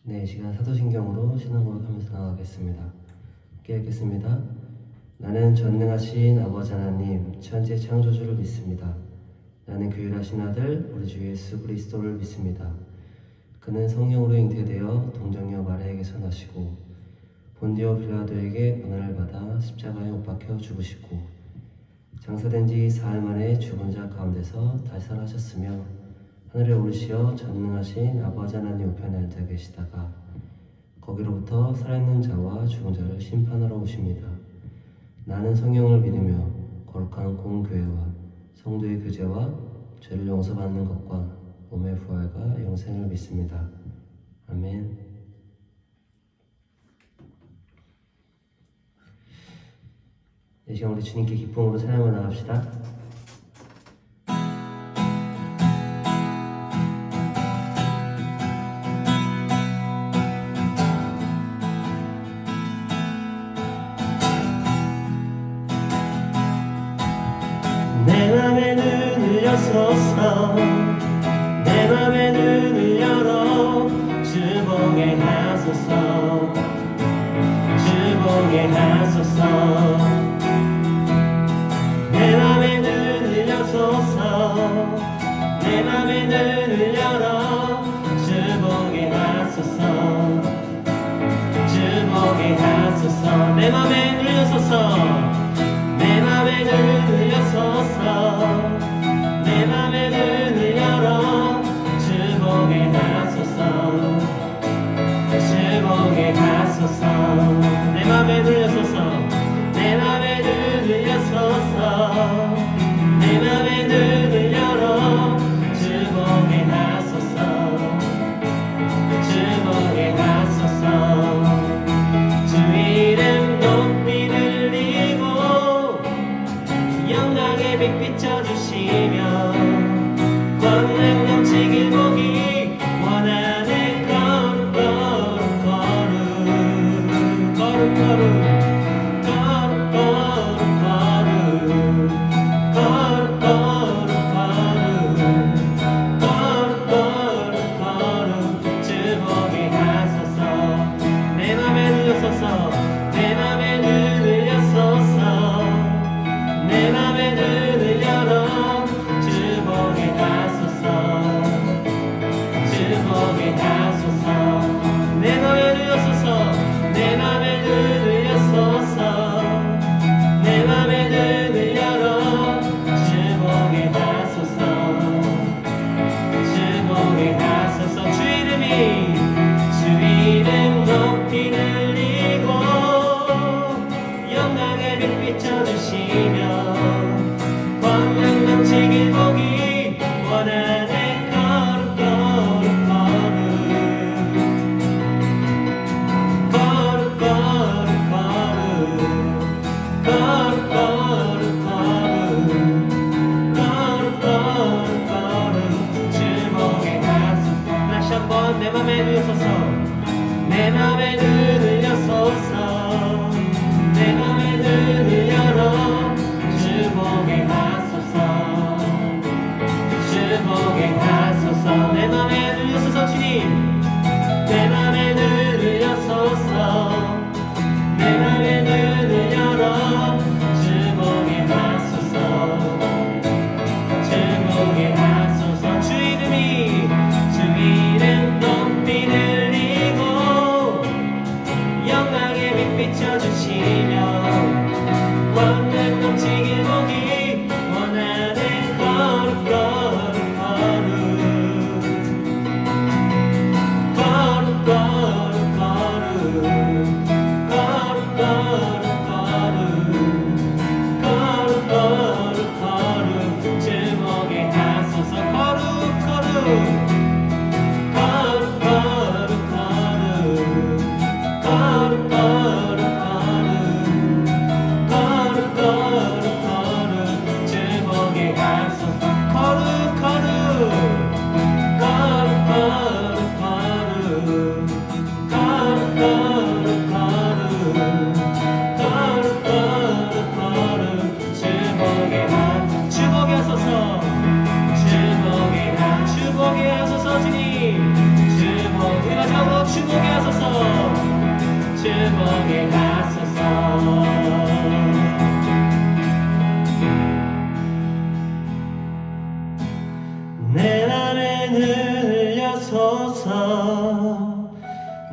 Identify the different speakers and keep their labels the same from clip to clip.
Speaker 1: 네, 이 시간 사도신경으로 신앙고백하면서 나가겠습니다. 함께 읽겠습니다. 나는 전능하신 아버지 하나님, 천지 창조주를 믿습니다. 나는 그 유일하신 아들, 우리 주 예수 그리스도를 믿습니다. 그는 성령으로 잉태되어 동정녀 마리아에게서 나시고 본디오 빌라도에게 고난을 받아 십자가에 못 박혀 죽으시고 장사된 지 사흘 만에 죽은 자 가운데서 다시 살아나셨으며 하늘에 오르시어 전능하신 아버지 하나님 우편에 앉아 계시다가 거기로부터 살아있는 자와 죽은 자를 심판하러 오십니다. 나는 성령을 믿으며 거룩한 공교회와 성도의 교제와 죄를 용서받는 것과 몸의 부활과 영생을 믿습니다. 아멘. 이 시간 우리 주님께 기쁨으로 찬양을 나갑시다.
Speaker 2: 내 맘에 눈을 여소서 내 맘에 눈을 열어 주보게 하소서 주보게 하소서 내 맘에 눈을 여소서 내 맘에 눈을 열어 주보게 하소서 주보게 하소서 내 맘에 눈을 여소서 내 맘에 눈을 여소서 내 맘에 눈을 열어 주보게 하소서 주보게 하소서 내 맘에 눈을 여소서 내 맘에 눈을 여소서 내 맘에 눈을 열어 주보게 하소서 주보게 하소서 주 이름 높이 들리고 영광의 빛 비춰주시며 권능 넘치길 보기 원하네 거룩 거룩 거룩 거룩 거룩 거룩 거룩 거룩 거룩 거룩 거룩 주보게 하소서 내 맘에 눌러서서 내 맘에 눈을 여소서 내 맘에 눈을 열어 주보게 하소서 주보게 하소서 내 맘에 눈을 여소서 내 맘에 눈을 여소서 내 맘에 눈을 열어 주보게 하소서 주보게 하소서 주 이름 높이 들리고 영광의 빛 비춰주시며 권능 넘치길 보기 원하네 거룩 거룩 거룩 거룩 거룩 거룩 거룩 거룩 거룩 거룩 주보게 하소서 다시 한번 내 맘에 눈을 여소서 내 맘에 눈을 여소서 내 맘에 눈을 열어 주보게 하소서 주보게 하소서 내 맘에 눈을 여소서 주님 내 맘에 눈을 여소서 내 맘에 눈을 열어 주보게 하소서 주보게 하소서 주 이름 높이 들리고 영광의 빛 비춰주시며 권능 넘치길 보기 원하네 거룩 거룩 거룩 거룩 거룩 거룩 거룩 거룩 거룩 주보게 하소서 거룩 거룩 거룩 거룩 거룩 거룩 거룩 거룩 거룩 주보게 하소서 거룩 거룩 거룩 거룩 거룩 거룩 거룩 거룩 주보게 하소서 주보게 하소서 주님 주보게 우리 마지막으로 주목해 하소서. 주목해 하소서.
Speaker 1: 내 맘에 눈을 여소서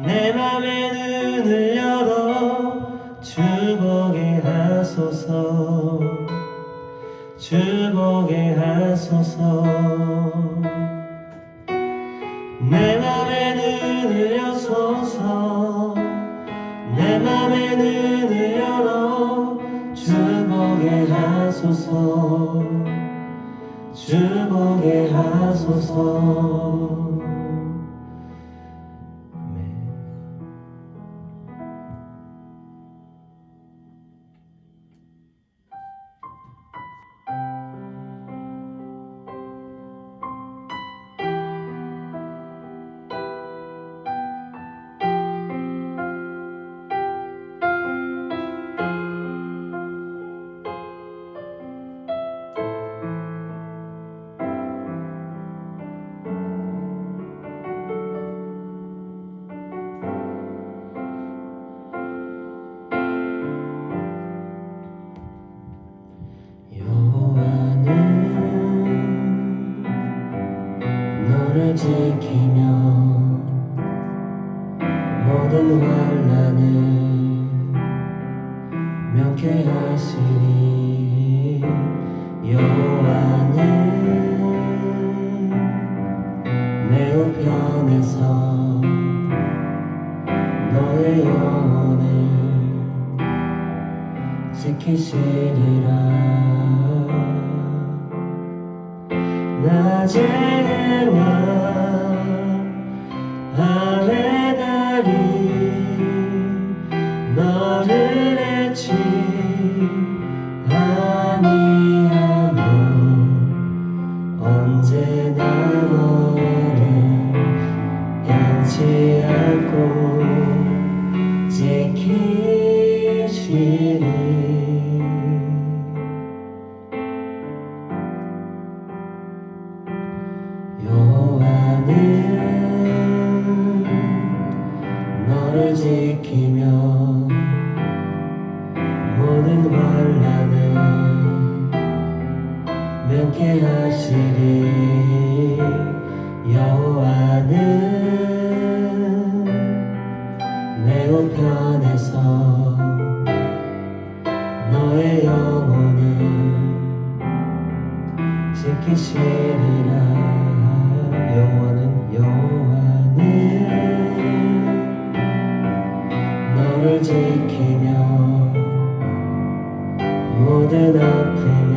Speaker 1: 내 맘에 눈을 열어 주보게 하소서 주보게 하소서 내 맘에 눈을 여소서 내 맘에 눈을 열어 주보게 하소서 주보게 하소서. 아멘. 너를 지키며 모든 환난을 명쾌하시니 여호와는 내 우편에서 너의 영혼을 지키시리라 낮에와 밤의 달이 너를 해치 아니하며 언제나 너를 변치 않고 지키시리 여호와는 너를 지키며 모든 환난을 명쾌하시리 여호와는 내 우편에서 너의 영혼을 지키시리라 여호와는 너를 지키며 모든 아픔을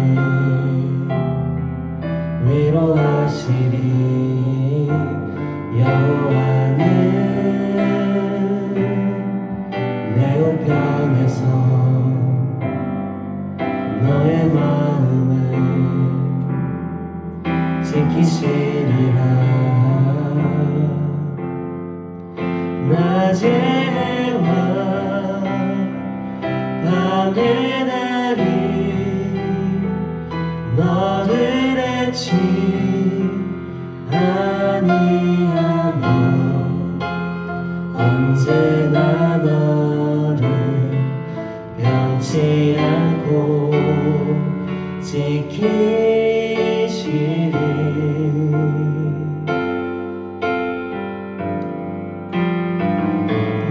Speaker 1: 위로하시리 여호와는 내 우편에서 너의 마음을 지키시리라 낮에와 밤의 달이 너를 해치 아니하며 언제나 너를 변치 않고 지키시리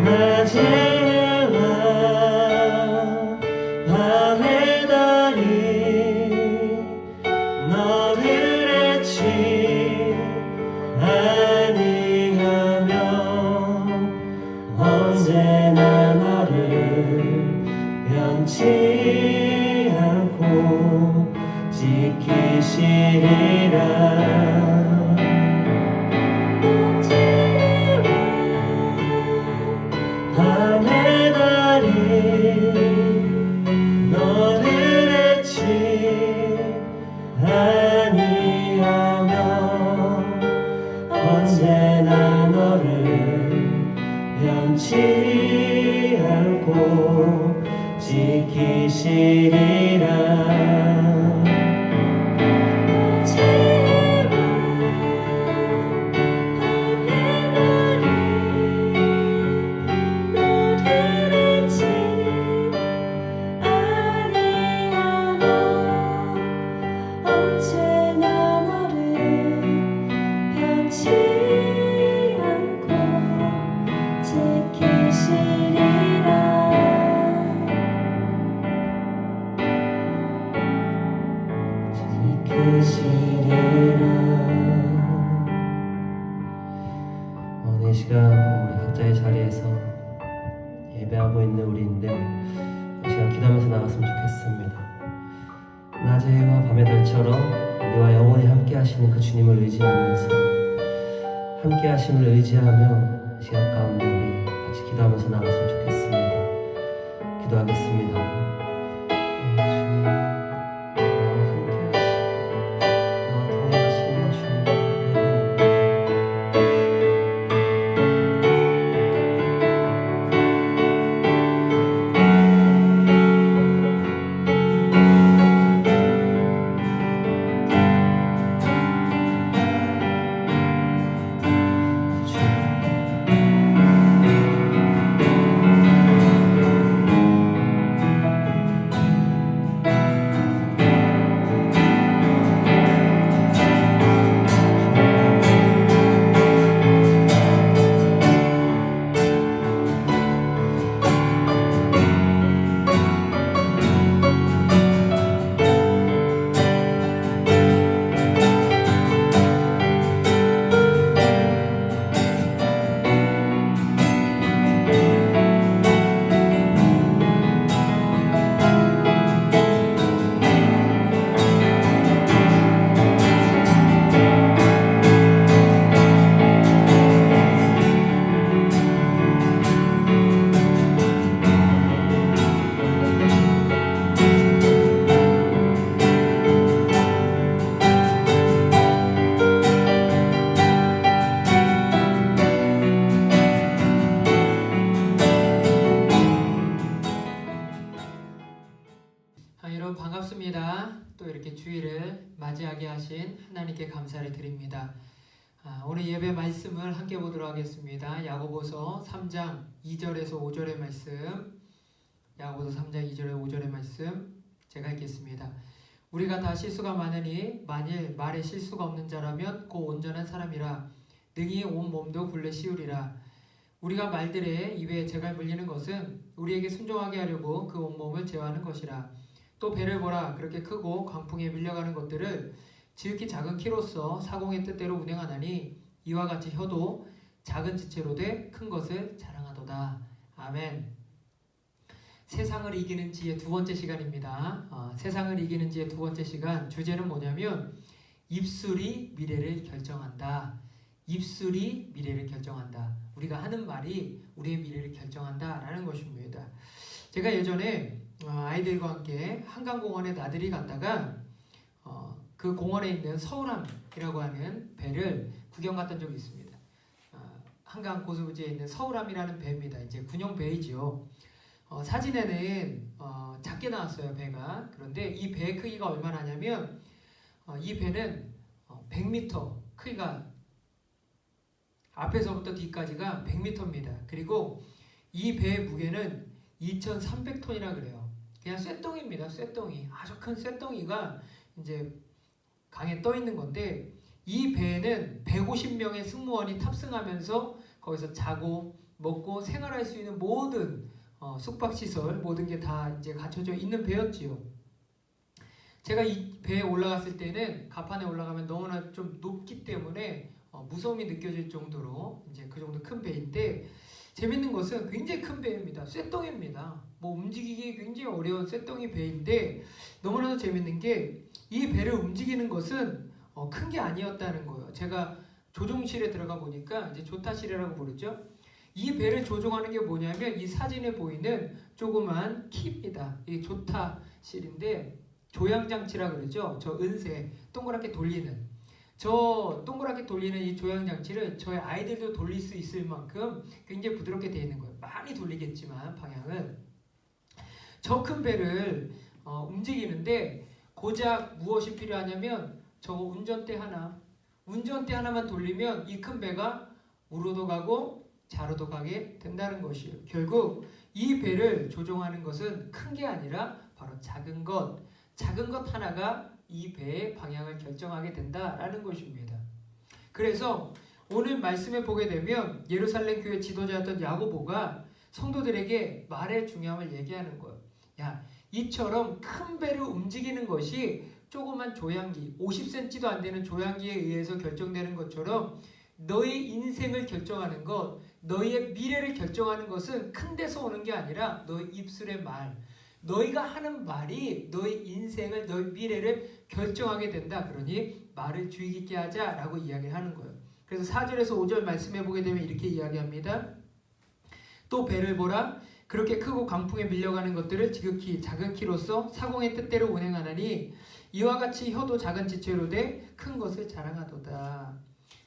Speaker 1: 낮에와 밤의 달이 너를 해치 아니하며 언제나 너를 변치 않고 지키시리라 밤의 달이 너를 해치 아니하며 언제나 너를 변치 않고 지키시리라 이 시간 우리 각자의 자리에서 예배하고 있는 우리인데 이 시간 기도하면서 나갔으면 좋겠습니다. 낮에와 밤의 별처럼 우리와 영원히 함께 하시는 그 주님을 의지하면서 함께 하심을 의지하며 이 시간 가운데 우리 같이 기도하면서 나갔으면 좋겠습니다. 기도하겠습니다. 주님, 나와 함께 하시고 나와 동행하시는 주님을 예배합니다.
Speaker 3: 여러분 반갑습니다. 또 이렇게 주일을 맞이하게 하신 하나님께 감사를 드립니다. 오늘 예배 말씀을 함께 보도록 하겠습니다. 야고보서 3장 2절에서 5절의 말씀, 야고보서 3장 2절에 5절의 말씀 제가 읽겠습니다. 우리가 다 실수가 많으니 만일 말에 실수가 없는 자라면 곧 온전한 사람이라 능히 온 몸도 굴레 씌우리라. 우리가 말들에 입에 재가 물리는 것은 우리에게 순종하게 하려고 그 온몸을 제어하는 것이라. 또 배를 보라. 그렇게 크고 광풍에 밀려가는 것들을 지극히 작은 키로서 사공의 뜻대로 운행하나니 이와 같이 혀도 작은 지체로 돼 큰 것을 자랑하도다. 아멘. 세상을 이기는 지의 두 번째 시간입니다. 세상을 이기는 지의 두 번째 시간 주제는 뭐냐면 입술이 미래를 결정한다. 입술이 미래를 결정한다. 우리가 하는 말이 우리의 미래를 결정한다라는 것입니다. 제가 예전에 아이들과 함께 한강공원에 나들이 갔다가 그 공원에 있는 서울함이라고 하는 배를 구경 갔던 적이 있습니다. 한강 고수부지에 있는 서울함이라는 배입니다. 이제 군용 배이지요. 사진에는 작게 나왔어요, 배가. 그런데 이 배의 크기가 얼마나 하냐면 이 배는 100m 크기가 앞에서부터 뒤까지가 100m입니다. 그리고 이 배의 무게는 2,300톤이라 그래요. 그냥 쇳덩이입니다. 쇳덩이. 아주 큰 쇳덩이가 이제 강에 떠 있는 건데 이 배에는 150명의 승무원이 탑승하면서 거기서 자고 먹고 생활할 수 있는 모든 숙박시설 모든 게 다 이제 갖춰져 있는 배였지요. 제가 이 배에 올라갔을 때는 갑판에 올라가면 너무나 좀 높기 때문에 무서움이 느껴질 정도로 이제 그 정도 큰 배인데 재밌는 것은 굉장히 큰 배입니다. 쇳덩이입니다. 뭐 움직이기 굉장히 어려운 쇳덩이 배인데 너무나도 재밌는 게 이 배를 움직이는 것은 큰 게 아니었다는 거예요. 제가 조종실에 들어가 보니까 이제 조타실이라고 부르죠. 이 배를 조종하는 게 뭐냐면 이 사진에 보이는 조그만 키입니다. 이 조타실인데 조향장치라 그러죠. 저 은색 동그랗게 돌리는 저 동그랗게 돌리는 이 조향장치를 저희 아이들도 돌릴 수 있을 만큼 굉장히 부드럽게 되어 있는 거예요. 많이 돌리겠지만 방향은 저 큰 배를 움직이는데 고작 무엇이 필요하냐면 저거 운전대 하나만 돌리면 이 큰 배가 우로도 가고 좌로도 가게 된다는 것이에요. 결국 이 배를 조종하는 것은 큰 게 아니라 바로 작은 것 하나가 이 배의 방향을 결정하게 된다라는 것입니다. 그래서 오늘 말씀에 보게 되면 예루살렘 교회 지도자였던 야고보가 성도들에게 말의 중요함을 얘기하는 거예요. 야, 이처럼 큰 배를 움직이는 것이 조그만 조향기, 50cm도 안 되는 조향기에 의해서 결정되는 것처럼 너의 인생을 결정하는 것, 너의 미래를 결정하는 것은 큰 데서 오는 게 아니라 너의 입술의 말, 너희가 하는 말이 너의 인생을, 너의 미래를 결정하게 된다. 그러니 말을 주의 깊게 하자라고 이야기를 하는 거예요. 그래서 4절에서 5절 말씀해 보게 되면 이렇게 이야기합니다. 또 배를 보라. 그렇게 크고 강풍에 밀려가는 것들을 지극히 작은 키로서 사공의 뜻대로 운행하나니 이와 같이 혀도 작은 지체로 돼 큰 것을 자랑하도다.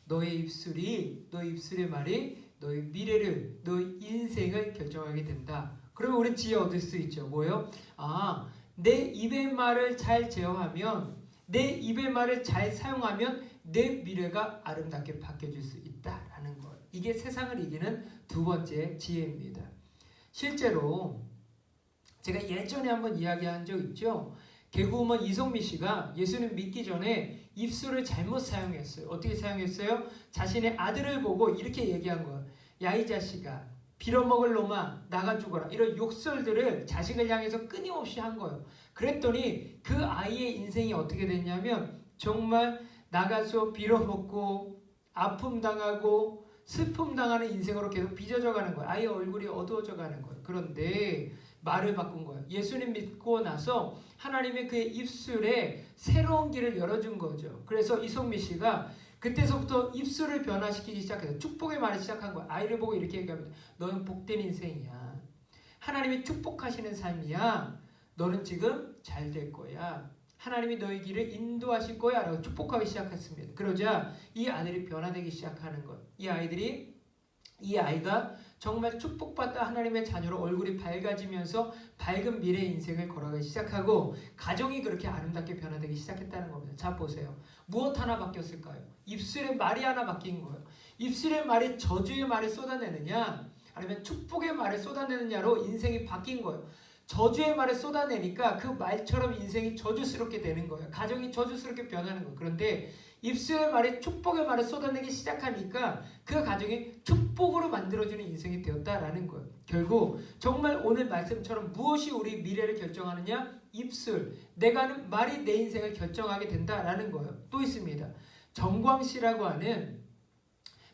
Speaker 3: 너의 입술이, 너의 입술의 말이 너의 미래를, 너의 인생을 결정하게 된다. 그러면 우리 지혜 얻을 수 있죠. 뭐예요? 내 입의 말을 잘 제어하면, 내 입의 말을 잘 사용하면 내 미래가 아름답게 바뀌어질 수 있다라는 것. 이게 세상을 이기는 두 번째 지혜입니다. 실제로 제가 예전에 한번 이야기한 적 있죠. 개그우먼 이성미 씨가 예수님 믿기 전에 입술을 잘못 사용했어요. 어떻게 사용했어요? 자신의 아들을 보고 이렇게 얘기한 거예요. 야, 이 자식아, 빌어먹을 놈아, 나가 죽어라. 이런 욕설들을 자식을 향해서 끊임없이 한 거예요. 그랬더니 그 아이의 인생이 어떻게 됐냐면 정말 나가서 빌어먹고 아픔 당하고 슬픔 당하는 인생으로 계속 빚어져 가는 거예요. 아이의 얼굴이 어두워져 가는 거예요. 그런데 말을 바꾼 거예요. 예수님 믿고 나서 하나님의 그의 입술에 새로운 길을 열어준 거죠. 그래서 이성미 씨가 그때서부터 입술을 변화시키기 시작해서 축복의 말을 시작한 거예요. 아이를 보고 이렇게 얘기합니다. 너는 복된 인생이야. 하나님이 축복하시는 삶이야. 너는 지금 잘 될 거야. 하나님이 너의 길을 인도하실 거야 라고 축복하기 시작했습니다. 그러자 이 아들이 변화되기 시작하는 것. 이 아이가 정말 축복받다 하나님의 자녀로 얼굴이 밝아지면서 밝은 미래 인생을 걸어가기 시작하고 가정이 그렇게 아름답게 변화되기 시작했다는 겁니다. 자, 보세요. 무엇 하나 바뀌었을까요? 입술의 말이 하나 바뀐 거예요. 입술의 말이 저주의 말을 쏟아내느냐 아니면 축복의 말을 쏟아내느냐로 인생이 바뀐 거예요. 저주의 말을 쏟아내니까 그 말처럼 인생이 저주스럽게 되는 거예요. 가정이 저주스럽게 변하는 거예요. 그런데 입술의 말이 축복의 말을 쏟아내기 시작하니까 그 가정이 축복으로 만들어지는 인생이 되었다라는 거예요. 결국 정말 오늘 말씀처럼 무엇이 우리 미래를 결정하느냐? 입술. 내가 하는 말이 내 인생을 결정하게 된다라는 거예요. 또 있습니다. 정광 씨라고 하는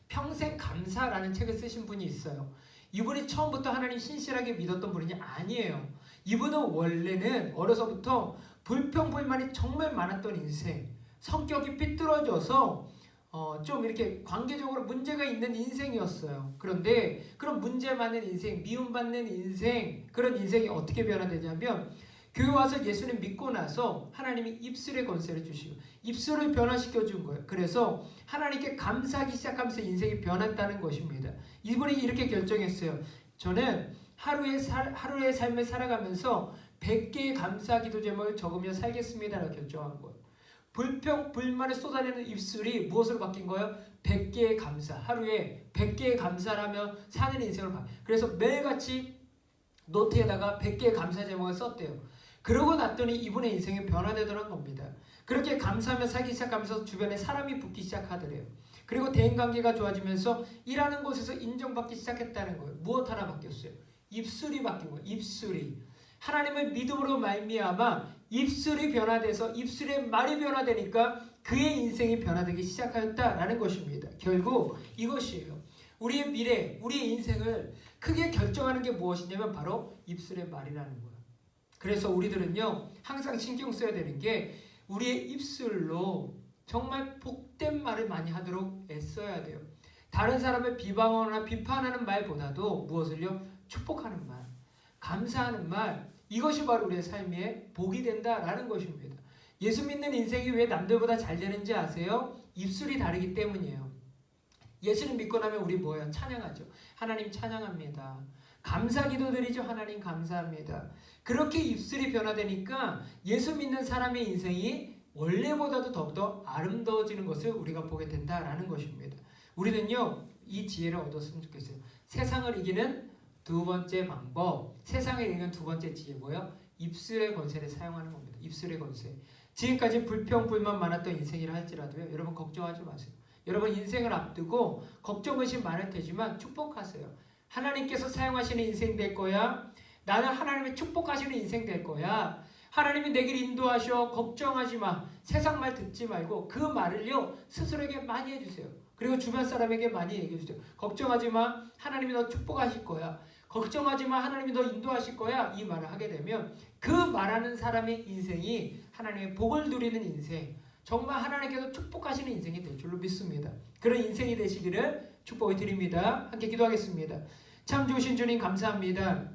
Speaker 3: 평생 감사라는 책을 쓰신 분이 있어요. 이분이 처음부터 하나님 신실하게 믿었던 분이 아니에요. 이분은 원래는 어려서부터 불평불만이 정말 많았던 인생, 성격이 삐뚤어져서 좀 이렇게 관계적으로 문제가 있는 인생이었어요. 그런데 그런 문제 많은 인생, 미움받는 인생, 그런 인생이 어떻게 변화되냐면 교회 와서 예수님 믿고 나서 하나님이 입술의 권세를 주시고 입술을 변화시켜 준 거예요. 그래서 하나님께 감사하기 시작하면서 인생이 변했다는 것입니다. 이분이 이렇게 결정했어요. 저는 하루의 삶을 살아가면서 100개의 감사 기도 제목을 적으며 살겠습니다라고 결정한 거예요. 불평, 불만을 쏟아내는 입술이 무엇으로 바뀐 거예요? 100개의 감사. 하루에 100개의 감사를 하며 사는 인생을 바뀌어요. 그래서 매일같이 노트에다가 100개의 감사 제목을 썼대요. 그러고 났더니 이분의 인생이 변화되더란 겁니다. 그렇게 감사하며 살기 시작하면서 주변에 사람이 붙기 시작하더래요. 그리고 대인관계가 좋아지면서 일하는 곳에서 인정받기 시작했다는 거예요. 무엇 하나 바뀌었어요? 입술이 바뀐 거예요. 입술이. 하나님을 믿음으로 말미암아 입술이 변화돼서 입술의 말이 변화되니까 그의 인생이 변화되기 시작하였다라는 것입니다. 결국 이것이에요. 우리의 미래, 우리의 인생을 크게 결정하는 게 무엇이냐면 바로 입술의 말이라는 거예요. 그래서 우리들은요 항상 신경 써야 되는 게 우리의 입술로 정말 복된 말을 많이 하도록 애써야 돼요. 다른 사람을 비방하거나 비판하는 말보다도 무엇을요? 축복하는 말, 감사하는 말, 이것이 바로 우리의 삶에 복이 된다라는 것입니다. 예수 믿는 인생이 왜 남들보다 잘 되는지 아세요? 입술이 다르기 때문이에요. 예수님 믿고 나면 우리 뭐예요? 찬양하죠. 하나님 찬양합니다. 감사 기도드리죠. 하나님 감사합니다. 그렇게 입술이 변화되니까 예수 믿는 사람의 인생이 원래보다도 더욱더 아름다워지는 것을 우리가 보게 된다라는 것입니다. 우리는요 이 지혜를 얻었으면 좋겠어요. 세상을 이기는 두 번째 방법, 세상을 이기는 두 번째 지혜 뭐예요? 입술의 권세를 사용하는 겁니다. 입술의 권세. 지금까지 불평, 불만 많았던 인생이라 할지라도요 여러분 걱정하지 마세요. 여러분 인생을 앞두고 걱정, 의심 많을 테지만 축복하세요. 하나님께서 사용하시는 인생 될 거야. 나는 하나님의 축복하시는 인생 될 거야. 하나님이 내길 인도하셔. 걱정하지 마. 세상 말 듣지 말고 그 말을요 스스로에게 많이 해주세요. 그리고 주변 사람에게 많이 얘기해주세요. 걱정하지 마. 하나님이 너 축복하실 거야. 걱정하지 마. 하나님이 너 인도하실 거야. 이 말을 하게 되면 그 말하는 사람의 인생이 하나님의 복을 누리는 인생, 정말 하나님께서 축복하시는 인생이 될 줄로 믿습니다. 그런 인생이 되시기를 축복을 드립니다. 함께 기도하겠습니다. 참 좋으신 주님 감사합니다.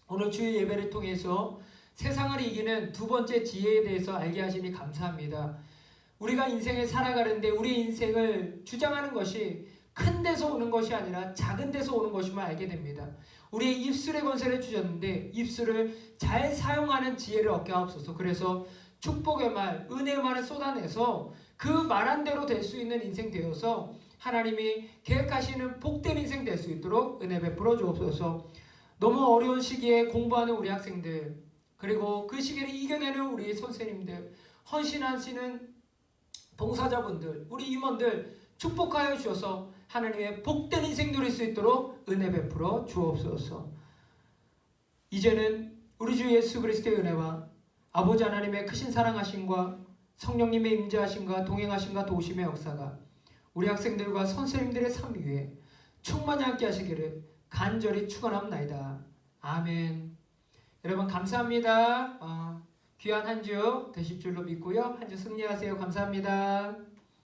Speaker 3: 오늘 주일 예배를 통해서 세상을 이기는 두 번째 지혜에 대해서 알게 하시니 감사합니다. 우리가 인생을 살아가는데 우리 인생을 주장하는 것이 큰 데서 오는 것이 아니라 작은 데서 오는 것임을 알게 됩니다. 우리의 입술의 권세를 주셨는데 입술을 잘 사용하는 지혜를 얻게 하옵소서. 그래서 축복의 말, 은혜의 말을 쏟아내서 그 말한 대로 될 수 있는 인생 되어서 하나님이 계획하시는 복된 인생 될 수 있도록 은혜 베풀어 주옵소서. 너무 어려운 시기에 공부하는 우리 학생들, 그리고 그 시기를 이겨내는 우리 선생님들, 헌신하시는 봉사자분들, 우리 임원들 축복하여 주셔서 하나님의 복된 인생 누릴 수 있도록 은혜 베풀어 주옵소서. 이제는 우리 주 예수 그리스도의 은혜와 아버지 하나님의 크신 사랑하심과 성령님의 임재하심과 동행하심과 도우심의 역사가 우리 학생들과 선생님들의 삶 위에 충만히 함께 하시기를 간절히 축원합니다. 아멘. 여러분 감사합니다. 귀한 한 주 되실 줄로 믿고요. 한 주 승리하세요. 감사합니다.